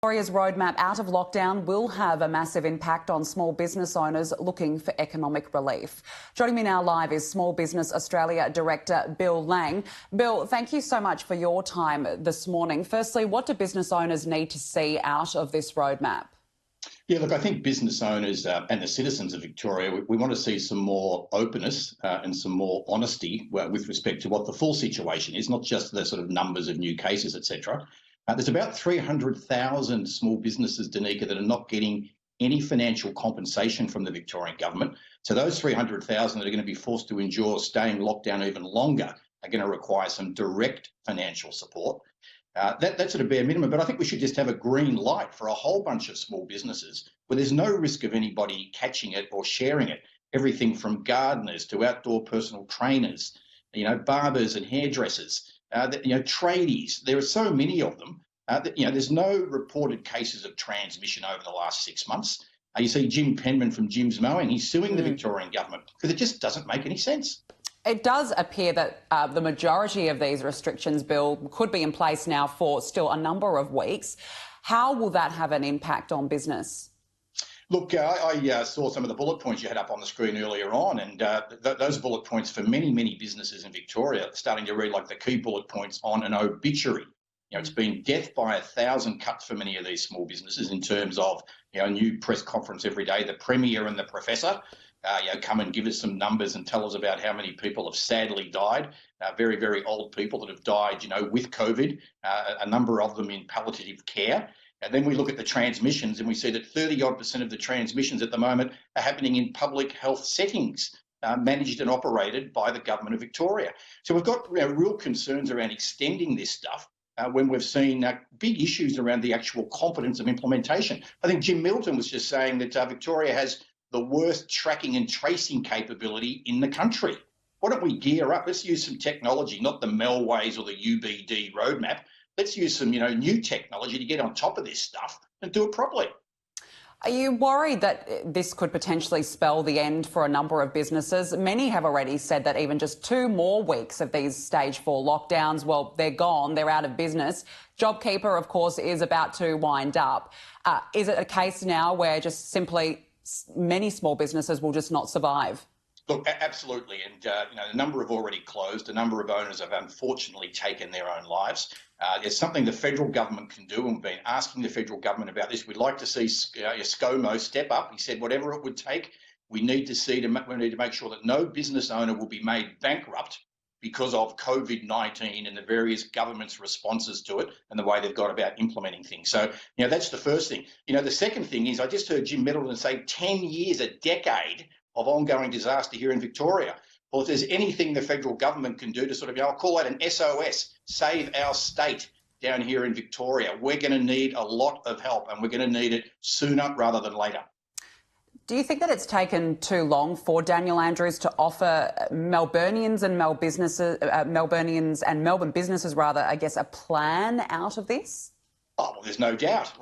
Victoria's roadmap out of lockdown will have a massive impact on small business owners looking for economic relief. Joining me now live is Small Business Australia Director Bill Lang. Bill, thank you so much for your time this morning. Firstly, what do business owners need to see out of this roadmap? Yeah, look, I think business owners and the citizens of Victoria, we want to see some more openness and some more honesty with respect to what the full situation is, not just the sort of numbers of new cases, etc. There's about 300,000 small businesses, Danica, that are not getting any financial compensation from the Victorian government. So those 300,000 that are going to be forced to endure staying locked down even longer are going to require some direct financial support. That's at a bare minimum, but I think we should just have a green light for a whole bunch of small businesses where there's no risk of anybody catching it or sharing it. Everything from gardeners to outdoor personal trainers, barbers and hairdressers, tradies. There are so many of them that, there's no reported cases of transmission over the last 6 months. You see Jim Penman from Jim's Mowing, he's suing the Victorian government because it just doesn't make any sense. It does appear that the majority of these restrictions, Bill, could be in place now for still a number of weeks. How will that have an impact on business? Look, I saw some of the bullet points you had up on the screen earlier on, and those bullet points for many, many businesses in Victoria are starting to read like the key bullet points on an obituary. It's been death by 1,000 cuts for many of these small businesses in terms of, a new press conference every day, the Premier and the Professor. Come and give us some numbers and tell us about how many people have sadly died, very, very old people that have died, with COVID, a number of them in palliative care. And then we look at the transmissions and we see that 30-odd% of the transmissions at the moment are happening in public health settings, managed and operated by the Government of Victoria. So we've got real concerns around extending this stuff when we've seen big issues around the actual competence of implementation. I think Jim Milton was just saying that Victoria has the worst tracking and tracing capability in the country. Why don't we gear up? Let's use some technology, not the Melways or the UBD roadmap. Let's use some, new technology to get on top of this stuff and do it properly. Are you worried that this could potentially spell the end for a number of businesses? Many have already said that even just 2 more weeks of these stage 4 lockdowns, well, they're gone, they're out of business. JobKeeper, of course, is about to wind up. Is it a case now where just simply many small businesses will just not survive? Look, absolutely. And, a number have already closed. A number of owners have unfortunately taken their own lives. It's something the federal government can do, and we've been asking the federal government about this. We'd like to see ScoMo step up. He said whatever it would take, we need to make sure that no business owner will be made bankrupt because of COVID-19 and the various governments' responses to it and the way they've got about implementing things. So, that's the first thing. The second thing is I just heard Jim Middleton say 10 years, a decade of ongoing disaster here in Victoria. Well, if there's anything the federal government can do to sort of, I'll call that an SOS, save our state down here in Victoria, we're going to need a lot of help and we're going to need it sooner rather than later. Do you think that it's taken too long for Daniel Andrews to offer Melburnians and Melbourne businesses, a plan out of this? Oh, well, there's no doubt.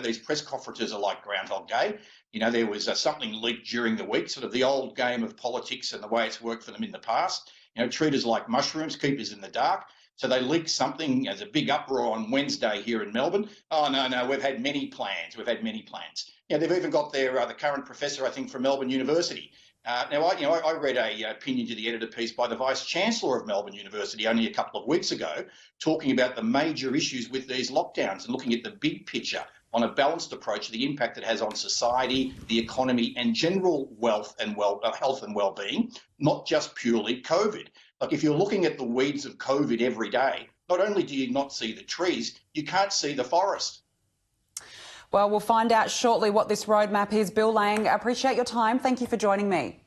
These press conferences are like Groundhog Day. There was something leaked during the week, sort of the old game of politics and the way it's worked for them in the past. Treat us like mushrooms, keep us in the dark. So they leaked something. There's a big uproar on Wednesday here in Melbourne. Oh, no, we've had many plans. They've even got the current professor, I think, from Melbourne University. I read a opinion to the editor piece by the Vice-Chancellor of Melbourne University only a couple of weeks ago, talking about the major issues with these lockdowns and looking at the big picture on a balanced approach to the impact it has on society, the economy and general health and well-being, not just purely COVID. Like if you're looking at the weeds of COVID every day, not only do you not see the trees, you can't see the forest. Well, we'll find out shortly what this roadmap is. Bill Lang, I appreciate your time. Thank you for joining me.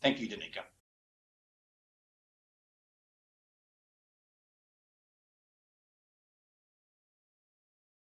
Thank you, Danica.